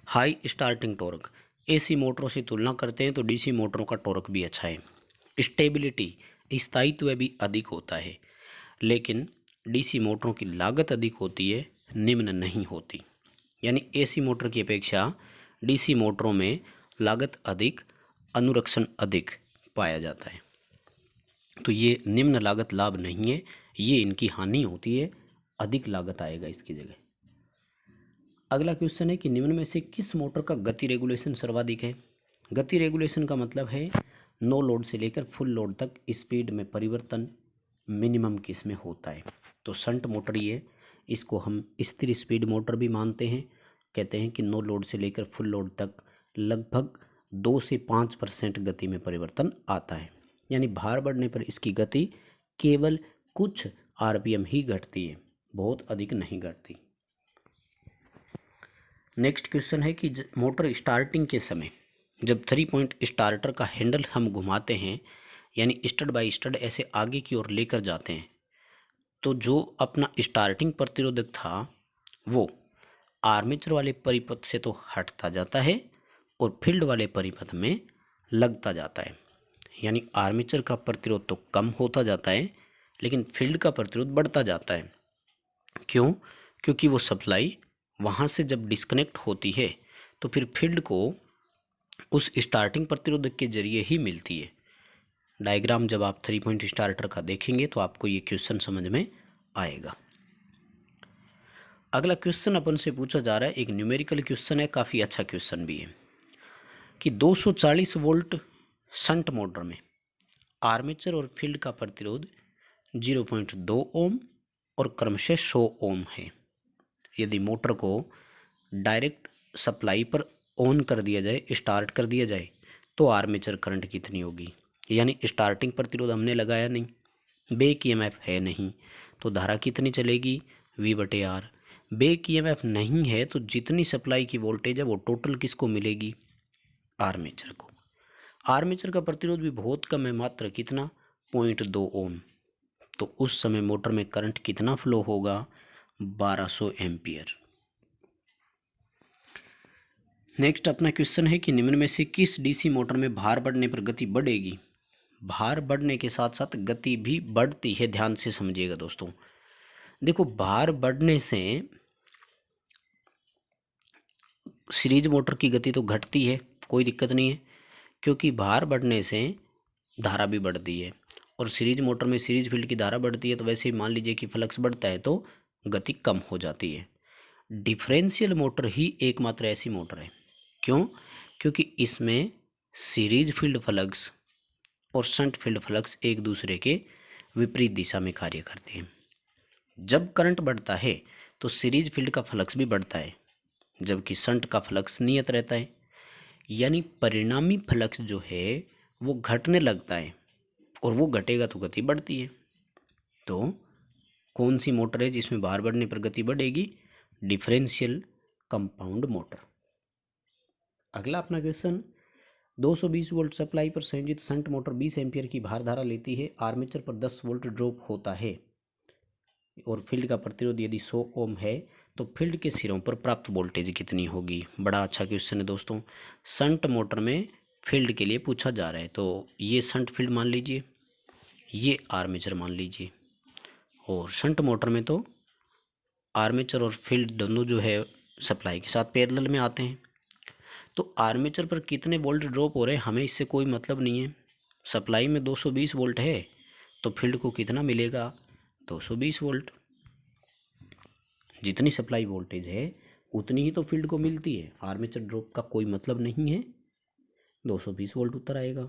हाई स्टार्टिंग टॉर्क, एसी मोटरों से तुलना करते हैं तो डीसी मोटरों का टॉर्क भी अच्छा है। स्टेबिलिटी, स्थायित्व भी अधिक होता है, लेकिन डीसी मोटरों की लागत अधिक होती है, निम्न नहीं होती। यानी एसी मोटर की अपेक्षा डीसी मोटरों में लागत अधिक, अनुरक्षण अधिक पाया जाता है। तो ये निम्न लागत लाभ नहीं है, ये इनकी हानि होती है, अधिक लागत आएगा इसकी जगह। अगला क्वेश्चन है कि निम्न में से किस मोटर का गति रेगुलेशन सर्वाधिक है। गति रेगुलेशन का मतलब है नो लोड से लेकर फुल लोड तक स्पीड में परिवर्तन मिनिमम किस में होता है। तो शंट मोटर ये, इसको हम स्थिर स्पीड मोटर भी मानते हैं। कहते हैं कि नो लोड से लेकर फुल लोड तक लगभग 2 से 5% गति में परिवर्तन आता है, यानी भार बढ़ने पर इसकी गति केवल कुछ आरपीएम ही घटती है, बहुत अधिक नहीं घटती। नेक्स्ट क्वेश्चन है कि मोटर स्टार्टिंग के समय जब 3 पॉइंट स्टार्टर का हैंडल हम घुमाते हैं, यानी स्टड बाय स्टड ऐसे आगे की ओर लेकर जाते हैं, तो जो अपना स्टार्टिंग प्रतिरोधक था वो आर्मेचर वाले परिपथ से तो हटता जाता है और फील्ड वाले परिपथ में लगता जाता है। यानी आर्मेचर का प्रतिरोध तो कम होता जाता है, लेकिन फील्ड का प्रतिरोध बढ़ता जाता है। क्यों? क्योंकि वो सप्लाई वहाँ से जब डिस्कनेक्ट होती है तो फिर फील्ड को उस स्टार्टिंग प्रतिरोधक के जरिए ही मिलती है। डायग्राम जब आप 3 पॉइंट स्टार्टर का देखेंगे तो आपको ये क्वेश्चन समझ में आएगा। अगला क्वेश्चन अपन से पूछा जा रहा है, एक न्यूमेरिकल क्वेश्चन है, काफ़ी अच्छा क्वेश्चन भी है, कि 240 वोल्ट शंट मोटर में आर्मेचर और फील्ड का प्रतिरोध 0.2 ओम और क्रमशः 100 ओम है। यदि मोटर को डायरेक्ट सप्लाई पर ऑन कर दिया जाए, स्टार्ट कर दिया जाए, तो आर्मेचर करंट कितनी होगी। यानी स्टार्टिंग प्रतिरोध हमने लगाया नहीं, बैक ईएमएफ है नहीं, तो धारा कितनी चलेगी, V/R। बैक ईएमएफ नहीं है तो जितनी सप्लाई की वोल्टेज है वो टोटल किसको मिलेगी, आर्मेचर को। आर्मेचर का प्रतिरोध भी बहुत कम है, मात्र कितना, 0.2 ओम। तो उस समय मोटर में करंट कितना फ्लो होगा, 1200 एम्पियर। नेक्स्ट अपना क्वेश्चन है कि निम्न में से किस डीसी मोटर में भार बढ़ने पर गति बढ़ेगी। भार बढ़ने के साथ साथ गति भी बढ़ती है, ध्यान से समझिएगा दोस्तों। देखो, भार बढ़ने से सीरीज मोटर की गति तो घटती है, कोई दिक्कत नहीं है, क्योंकि भार बढ़ने से धारा भी बढ़ती है और सीरीज मोटर में सीरीज फील्ड की धारा बढ़ती है, तो वैसे ही मान लीजिए कि फ्लक्स बढ़ता है तो गति कम हो जाती है। डिफरेंशियल मोटर ही एकमात्र ऐसी मोटर है, क्यों, क्योंकि इसमें सीरीज फील्ड फ्लक्स और शंट फील्ड फ्लक्स एक दूसरे के विपरीत दिशा में कार्य करते हैं। जब करंट बढ़ता है तो सीरीज फील्ड का फ्लक्स भी बढ़ता है, जबकि शंट का फ्लक्स नियत रहता है। यानी परिणामी फ्लक्स जो है वो घटने लगता है और वो घटेगा तो गति बढ़ती है। तो कौन सी मोटर है जिसमें भार बढ़ने पर गति बढ़ेगी, डिफरेंशियल कंपाउंड मोटर। अगला अपना क्वेश्चन, 220 वोल्ट सप्लाई पर संयोजित शंट मोटर 20 एम्पियर की भार धारा लेती है, आर्मेचर पर 10 वोल्ट ड्रॉप होता है और फील्ड का प्रतिरोध यदि 100 ओम है, तो फील्ड के सिरों पर प्राप्त वोल्टेज कितनी होगी। बड़ा अच्छा क्वेश्चन है दोस्तों, शंट मोटर में फील्ड के लिए पूछा जा रहा है। तो ये शंट फील्ड मान लीजिए, ये आर्मेचर मान लीजिए। और शंट मोटर में तो आर्मेचर और फील्ड दोनों जो है सप्लाई के साथ पैरेलल में आते हैं। तो आर्मेचर पर कितने वोल्ट ड्रॉप हो रहे हैं हमें इससे कोई मतलब नहीं है। सप्लाई में 220 वोल्ट है तो फील्ड को कितना मिलेगा, 220 वोल्ट। जितनी सप्लाई वोल्टेज है उतनी ही तो फील्ड को मिलती है। आर्मेचर ड्रॉप का कोई मतलब नहीं है, 220 वोल्ट उत्तर आएगा।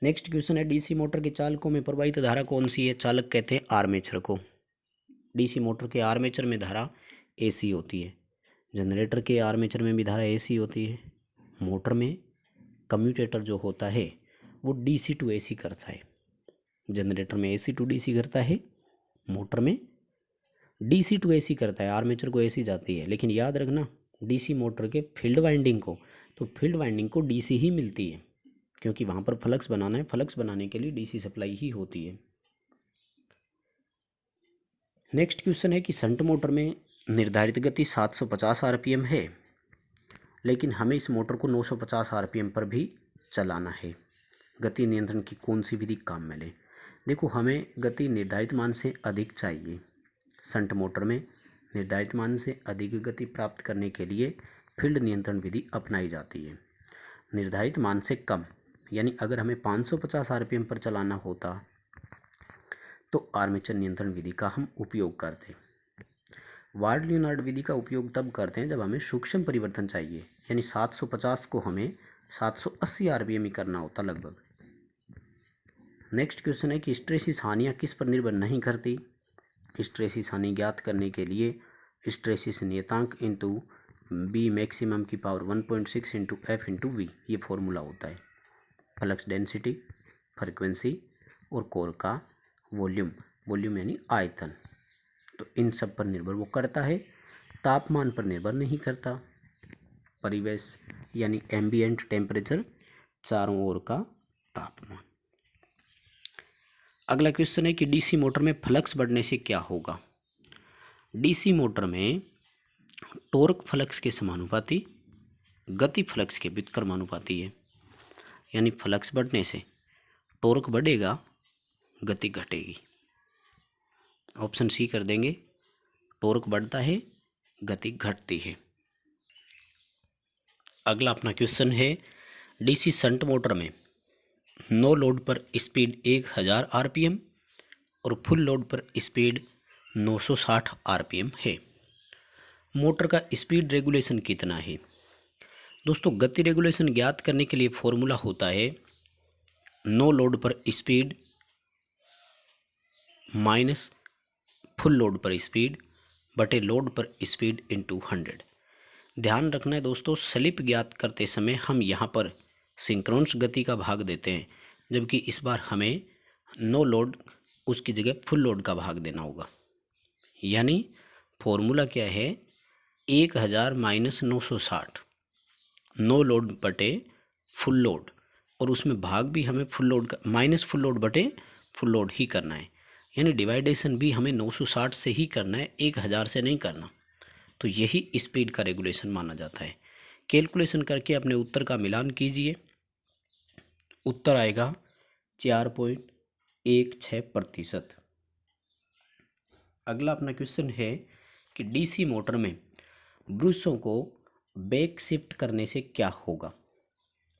नेक्स्ट क्वेश्चन है, डीसी मोटर के चालकों में प्रवाहित धारा कौन सी है? चालक कहते हैं आर्मेचर को। डीसी मोटर के आर्मेचर में धारा एसी होती है, जनरेटर के आर्मेचर में भी धारा एसी होती है। मोटर में कम्यूटेटर जो होता है वो डीसी टू एसी करता है। जनरेटर में एसी टू डीसी करता है, मोटर में डीसी टू एसी करता है। आर्मेचर को एसी जाती है, लेकिन याद रखना डीसी मोटर के फील्ड वाइंडिंग को डीसी ही मिलती है, क्योंकि वहाँ पर फ्लक्स बनाना है। फ्लक्स बनाने के लिए डीसी सप्लाई ही होती है। नेक्स्ट क्वेश्चन है कि शंट मोटर में निर्धारित गति 750 आरपीएम है, लेकिन हमें इस मोटर को 950 आरपीएम पर भी चलाना है। गति नियंत्रण की कौन सी विधि काम में लें? देखो, हमें गति निर्धारित मान से अधिक चाहिए। शंट मोटर में निर्धारित मान से अधिक गति प्राप्त करने के लिए फील्ड नियंत्रण विधि अपनाई जाती है। निर्धारित मान से कम, यानी अगर हमें 550 आरपीएम पर चलाना होता तो आर्मेचर नियंत्रण विधि का हम उपयोग करते। वार्ड लियोनार्ड विधि का उपयोग तब करते हैं जब हमें सूक्ष्म परिवर्तन चाहिए, यानी 750 को हमें 780 आरपीएम ही करना होता लगभग। नेक्स्ट क्वेश्चन है कि हिस्टैरिसीस हानियाँ किस पर निर्भर नहीं करती? हिस्टैरिसीस हानि ज्ञात करने के लिए हिस्टैरिसीस नियतांक इंटू बी मैक्सिमम की power 1.6 into F into V, ये फॉर्मूला होता है। फ्लक्स डेंसिटी, फ्रिक्वेंसी और कोर का वॉल्यूम यानी आयतन, तो इन सब पर निर्भर वो करता है, तापमान पर निर्भर नहीं करता। परिवेश यानी एम्बिएंट टेम्परेचर, चारों ओर का तापमान। अगला क्वेश्चन है कि डीसी मोटर में फ्लक्स बढ़ने से क्या होगा? डीसी मोटर में टॉर्क फ्लक्स के समानुपाती, गति फ्लक्स के व्युत्क्रमानुपाती है। यानी फ्लक्स बढ़ने से टॉर्क बढ़ेगा, गति घटेगी। ऑप्शन सी कर देंगे, टॉर्क बढ़ता है, गति घटती है। अगला अपना क्वेश्चन है, डीसी शंट मोटर में नो लोड पर स्पीड 1000 आरपीएम और फुल लोड पर स्पीड 960 आरपीएम है। मोटर का स्पीड रेगुलेशन कितना है? दोस्तों, गति रेगुलेशन ज्ञात करने के लिए फॉर्मूला होता है नो लोड पर स्पीड माइनस फुल लोड पर स्पीड बटे लोड पर स्पीड इंटू 100। ध्यान रखना है दोस्तों, स्लिप ज्ञात करते समय हम यहाँ पर सिंक्रोनस गति का भाग देते हैं, जबकि इस बार हमें नो लोड उसकी जगह फुल लोड का भाग देना होगा। यानी फॉर्मूला क्या है, 1000 माइनस 960, नो लोड बटे फुल लोड, और उसमें भाग भी हमें फुल लोड का माइनस फुल लोड बटे फुल लोड ही करना है। यानी डिवाइडेशन भी हमें 960 से ही करना है, 1000 से नहीं करना। तो यही स्पीड का रेगुलेशन माना जाता है। कैलकुलेशन करके अपने उत्तर का मिलान कीजिए, उत्तर आएगा 4.16%। अगला अपना क्वेश्चन है कि डीसी मोटर में ब्रशों को बैक शिफ्ट करने से क्या होगा?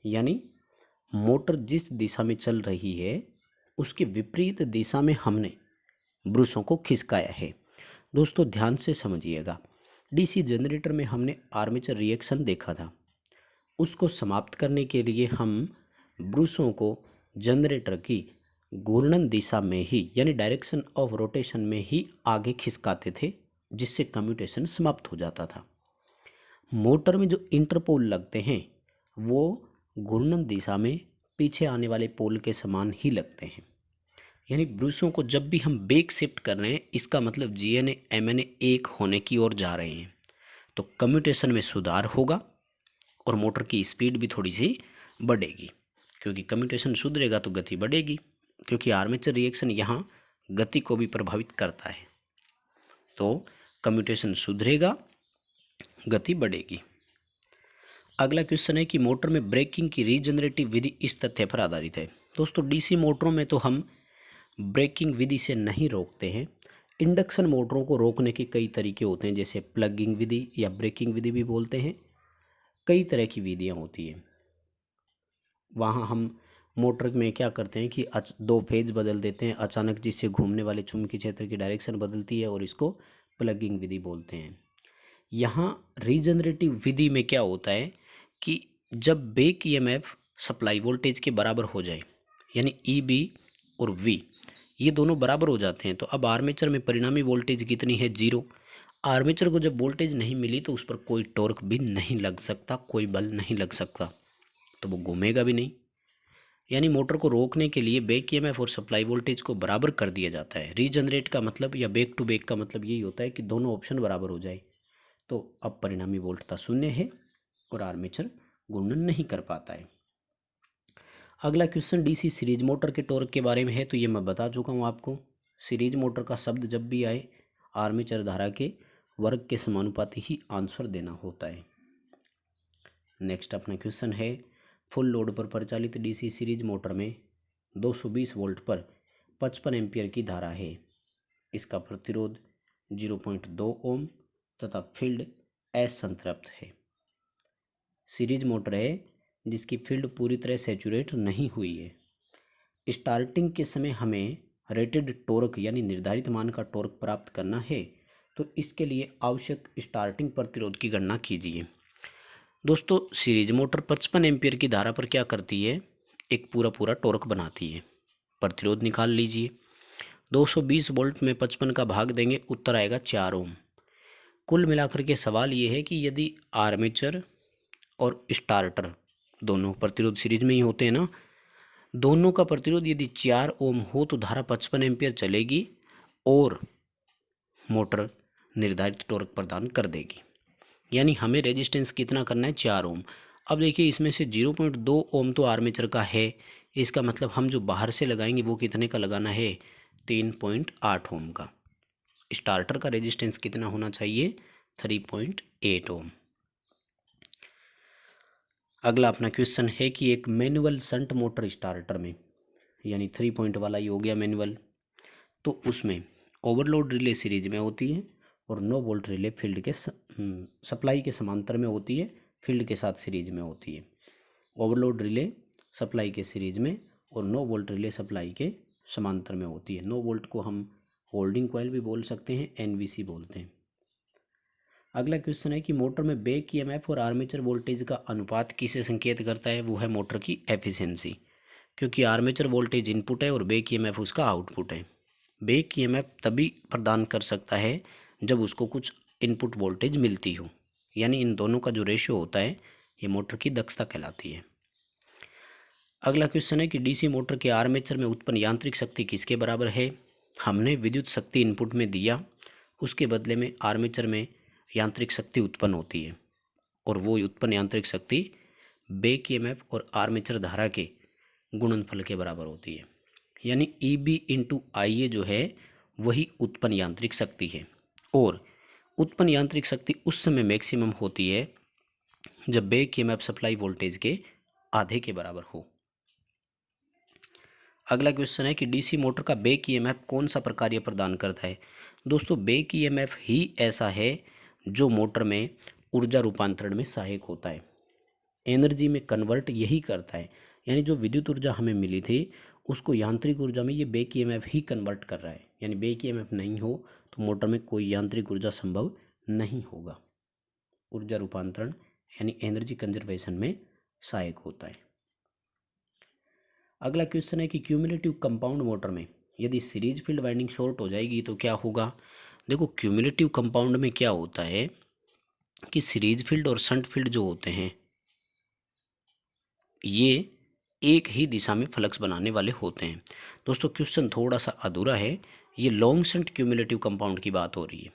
यानी मोटर जिस दिशा में चल रही है उसके विपरीत दिशा में हमने ब्रशों को खिसकाया है। दोस्तों ध्यान से समझिएगा, डीसी जनरेटर में हमने आर्मेचर रिएक्शन देखा था, उसको समाप्त करने के लिए हम ब्रशों को जनरेटर की घूर्णन दिशा में ही, यानी डायरेक्शन ऑफ रोटेशन में ही आगे खिसकाते थे, जिससे कम्यूटेशन समाप्त हो जाता था। मोटर में जो इंटरपोल लगते हैं वो घूर्णन दिशा में पीछे आने वाले पोल के समान ही लगते हैं। यानी ब्रशों को जब भी हम बैक शिफ्ट कर रहे हैं, इसका मतलब जीएनए एमएनए एक होने की ओर जा रहे हैं, तो कम्यूटेशन में सुधार होगा और मोटर की स्पीड भी थोड़ी सी बढ़ेगी, क्योंकि कम्यूटेशन सुधरेगा तो गति बढ़ेगी, क्योंकि आर्मेचर रिएक्शन यहाँ गति को भी प्रभावित करता है। तो कम्यूटेशन सुधरेगा, गति बढ़ेगी। अगला क्वेश्चन है कि मोटर में ब्रेकिंग की रीजनरेटिव विधि इस तथ्य पर आधारित है। दोस्तों डीसी मोटरों में तो हम ब्रेकिंग विधि से नहीं रोकते हैं। इंडक्शन मोटरों को रोकने के कई तरीके होते हैं, जैसे प्लगिंग विधि या ब्रेकिंग विधि भी बोलते हैं। कई तरह की विधियाँ होती हैं। वहाँ हम मोटर में क्या करते हैं कि दो फेज बदल देते हैं अचानक, जिससे घूमने वाले चुंबकीय क्षेत्र की डायरेक्शन बदलती है, और इसको प्लगिंग विधि बोलते हैं। यहाँ रीजनरेटिव विधि में क्या होता है कि जब बैक ईएमएफ सप्लाई वोल्टेज के बराबर हो जाए, यानी ईबी और वी ये दोनों बराबर हो जाते हैं, तो अब आर्मेचर में परिणामी वोल्टेज कितनी है, 0। आर्मेचर को जब वोल्टेज नहीं मिली तो उस पर कोई टॉर्क भी नहीं लग सकता, कोई बल नहीं लग सकता, तो वो घूमेगा भी नहीं। यानी मोटर को रोकने के लिए बैक ईएमएफ और सप्लाई वोल्टेज को बराबर कर दिया जाता है। रीजनरेट का मतलब या बैक टू बैक का मतलब यही होता है कि दोनों ऑप्शन बराबर हो जाए। तो अब परिणामी वोल्टता 0 है और आर्मेचर घूर्णन नहीं कर पाता है। अगला क्वेश्चन डीसी सीरीज मोटर के टॉर्क के बारे में है, तो ये मैं बता चुका हूँ आपको। सीरीज मोटर का शब्द जब भी आए आर्मेचर धारा के वर्ग के समानुपाती ही आंसर देना होता है। नेक्स्ट अपना क्वेश्चन है, फुल लोड पर परिचालित डीसी सीरीज मोटर में 220 वोल्ट पर 55 एम्पियर की धारा है। इसका प्रतिरोध 0.2 ओम तथा फील्ड असंतृप्त है। सीरीज मोटर है जिसकी फील्ड पूरी तरह सैचुरेट नहीं हुई है। स्टार्टिंग के समय हमें रेटेड टॉर्क यानी निर्धारित मान का टॉर्क प्राप्त करना है, तो इसके लिए आवश्यक स्टार्टिंग प्रतिरोध की गणना कीजिए। दोस्तों सीरीज मोटर 55 एम्पियर की धारा पर क्या करती है, एक पूरा टॉर्क बनाती है। प्रतिरोध निकाल लीजिए, 220 वोल्ट में 55 का भाग देंगे, उत्तर आएगा 4 ओम। कुल मिलाकर के सवाल ये है कि यदि आर्मेचर और स्टार्टर दोनों प्रतिरोध सीरीज में ही होते हैं ना, दोनों का प्रतिरोध यदि 4 ओम हो तो धारा 55 एम्पियर चलेगी और मोटर निर्धारित टॉर्क प्रदान कर देगी। यानी हमें रेजिस्टेंस कितना करना है, 4 ओम। अब देखिए इसमें से 0.2 ओम तो आर्मेचर का है, इसका मतलब हम जो बाहर से लगाएंगे वो कितने का लगाना है, 3.8 ओम का। स्टार्टर का रेजिस्टेंस कितना होना चाहिए, 3.8 ओम। अगला अपना क्वेश्चन है कि एक मैनुअल शंट मोटर स्टार्टर में, यानी 3 पॉइंट वाला ही हो गया मैनुअल, तो उसमें ओवरलोड रिले सीरीज में होती है और नो वोल्ट रिले फील्ड के सप्लाई के समांतर में होती है, फील्ड के साथ सीरीज में होती है। ओवरलोड रिले सप्लाई के सीरीज में और नो वोल्ट रिले सप्लाई के समांतर में होती है। नो वोल्ट को हम होल्डिंग कॉइल भी बोल सकते हैं, एनवीसी बोलते हैं। अगला क्वेश्चन है कि मोटर में बैक ईएमएफ और आर्मेचर वोल्टेज का अनुपात किसे संकेत करता है, वो है मोटर की एफिशिएंसी, क्योंकि आर्मेचर वोल्टेज इनपुट है और बैक ईएमएफ उसका आउटपुट है। बैक ईएमएफ तभी प्रदान कर सकता है जब उसको कुछ इनपुट वोल्टेज मिलती हो, यानी इन दोनों का जो रेशियो होता है ये मोटर की दक्षता कहलाती है। अगला क्वेश्चन है कि डीसी मोटर के आर्मेचर में उत्पन्न यांत्रिक शक्ति किसके बराबर है। हमने विद्युत शक्ति इनपुट में दिया, उसके बदले में आर्मेचर में यांत्रिक शक्ति उत्पन्न होती है और वो उत्पन्न यांत्रिक शक्ति बैक ईएमएफ और आर्मेचर धारा के गुणनफल के बराबर होती है। यानी ईबी इंटू आईए जो है वही उत्पन्न यांत्रिक शक्ति है, और उत्पन्न यांत्रिक शक्ति उस समय मैक्सिमम होती है जब बैक ईएमएफ सप्लाई वोल्टेज के आधे के बराबर हो। अगला क्वेश्चन है कि डीसी मोटर का बैक ईएमएफ कौन सा प्रकार्य प्रदान करता है। दोस्तों बैक ईएमएफ ही ऐसा है जो मोटर में ऊर्जा रूपांतरण में सहायक होता है, एनर्जी में कन्वर्ट यही करता है। यानी जो विद्युत ऊर्जा हमें मिली थी उसको यांत्रिक ऊर्जा में ये बैक ईएमएफ ही कन्वर्ट कर रहा है। यानी बैक ईएमएफ नहीं हो तो मोटर में कोई यांत्रिक ऊर्जा संभव नहीं होगा। ऊर्जा रूपांतरण यानी एनर्जी कंजर्वेशन में सहायक होता है। अगला क्वेश्चन है कि क्यूमुलेटिव कंपाउंड मोटर में यदि सीरीज फील्ड वाइंडिंग शॉर्ट हो जाएगी तो क्या होगा। देखो क्यूमुलेटिव कंपाउंड में क्या होता है कि सीरीज फील्ड और शंट फील्ड जो होते हैं ये एक ही दिशा में फ्लक्स बनाने वाले होते हैं। दोस्तों क्वेश्चन थोड़ा सा अधूरा है, ये लॉन्ग शंट क्यूमुलेटिव कंपाउंड की बात हो रही है।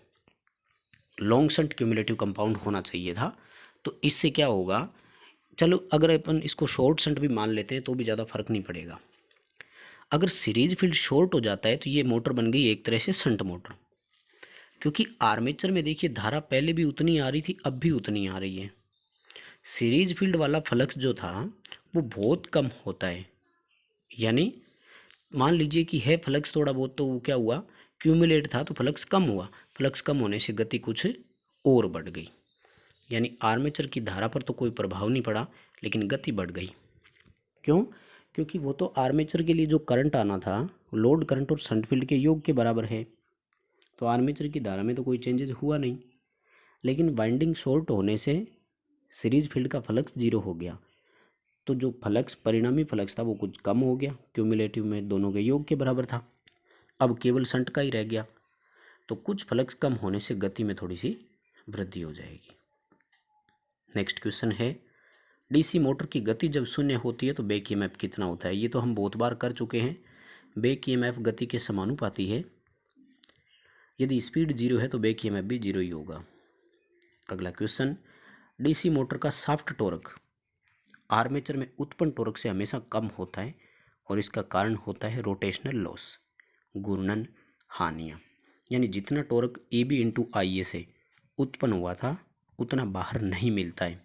लॉन्ग शंट क्यूमुलेटिव कंपाउंड होना चाहिए था, तो इससे क्या होगा, चलो अगर अपन इसको शॉर्ट शंट भी मान लेते हैं तो भी ज़्यादा फर्क नहीं पड़ेगा। अगर सीरीज फील्ड शॉर्ट हो जाता है तो ये मोटर बन गई एक तरह से शंट मोटर, क्योंकि आर्मेचर में देखिए धारा पहले भी उतनी आ रही थी, अब भी उतनी आ रही है। सीरीज फील्ड वाला फ्लक्स जो था वो बहुत कम होता है, यानी मान लीजिए कि है फ्लक्स थोड़ा बहुत, तो वो क्या हुआ, क्यूमुलेट था तो फ्लक्स कम हुआ, फ्लक्स कम होने से गति कुछ और बढ़ गई। यानी आर्मेचर की धारा पर तो कोई प्रभाव नहीं पड़ा, लेकिन गति बढ़ गई। क्यों? क्योंकि वो तो आर्मेचर के लिए जो करंट आना था लोड करंट और शंट फील्ड के योग के बराबर है, तो आर्मेचर की धारा में तो कोई चेंजेस हुआ नहीं। लेकिन वाइंडिंग शॉर्ट होने से सीरीज फील्ड का फ्लक्स जीरो हो गया, तो जो फ्लक्स परिणामी फ्लक्स था वो कुछ कम हो गया, क्यूमुलेटिव में दोनों के योग के बराबर था। अब केवल शंट का ही रह गया, तो कुछ फ्लक्स कम होने से गति में थोड़ी सी वृद्धि हो जाएगी। नेक्स्ट क्वेश्चन है, डीसी मोटर की गति जब शून्य होती है तो बैक ईएमएफ कितना होता है? ये तो हम बहुत बार कर चुके हैं। बैक ईएमएफ गति के समानुपाती है। यदि स्पीड जीरो है तो बैक ईएमएफ भी जीरो ही होगा। अगला क्वेश्चन, डीसी मोटर का शाफ्ट टॉर्क आर्मेचर में उत्पन्न टॉर्क से हमेशा कम होता है और इसका कारण होता है रोटेशनल लॉस, घूर्णन हानियाँ। यानी जितना टॉर्क ए बी इंटू आई ए से उत्पन्न हुआ था उतना बाहर नहीं मिलता है।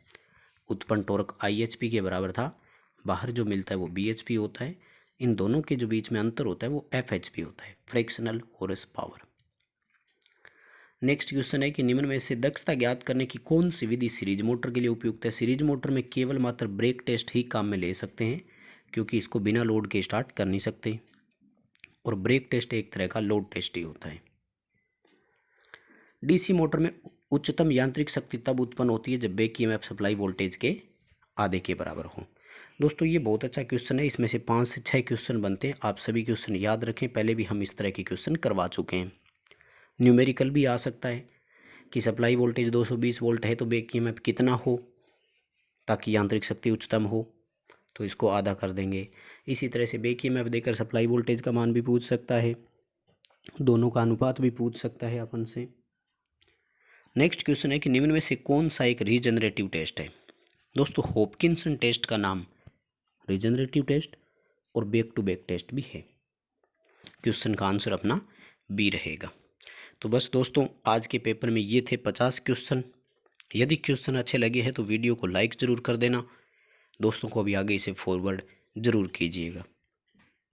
उत्पन्न टॉर्क आई एच पी के बराबर था, बाहर जो मिलता है वो बी एच पी होता है। इन दोनों के जो बीच में अंतर होता है वो एफ एच पी होता है, frictional horse power. Next question है कि निम्न में से दक्षता ज्ञात करने की कौन सी विधि सीरीज मोटर के लिए उपयुक्त है? सीरीज मोटर में केवल मात्र ब्रेक टेस्ट ही काम में ले सकते हैं, क्योंकि इसको बिना लोड के स्टार्ट कर नहीं सकते, और ब्रेक टेस्ट एक तरह का लोड टेस्ट ही होता है। डीसी मोटर में उच्चतम यांत्रिक शक्ति तब उत्पन्न होती है जब बैक ईएमएफ सप्लाई वोल्टेज के आधे के बराबर हो। दोस्तों ये बहुत अच्छा क्वेश्चन है, इसमें से 5 से 6 क्वेश्चन बनते हैं। आप सभी क्वेश्चन याद रखें, पहले भी हम इस तरह के क्वेश्चन करवा चुके हैं। न्यूमेरिकल भी आ सकता है कि सप्लाई वोल्टेज 220 वोल्ट है तो बैक ईएमएफ कितना हो ताकि यांत्रिक शक्ति उच्चतम हो, तो इसको आधा कर देंगे। इसी तरह से बैक ईएमएफ देकर सप्लाई वोल्टेज का मान भी पूछ सकता है, दोनों का अनुपात भी पूछ सकता है अपन से। नेक्स्ट क्वेश्चन है कि निम्न में से कौन सा एक रीजनरेटिव टेस्ट है? दोस्तों हॉपकिंसन टेस्ट का नाम रीजनरेटिव टेस्ट और बैक टू बैक टेस्ट भी है। क्वेश्चन का आंसर अपना बी रहेगा। तो बस दोस्तों आज के पेपर में ये थे 50 क्वेश्चन। यदि क्वेश्चन अच्छे लगे हैं तो वीडियो को लाइक ज़रूर कर देना, दोस्तों को भी आगे इसे फॉरवर्ड ज़रूर कीजिएगा।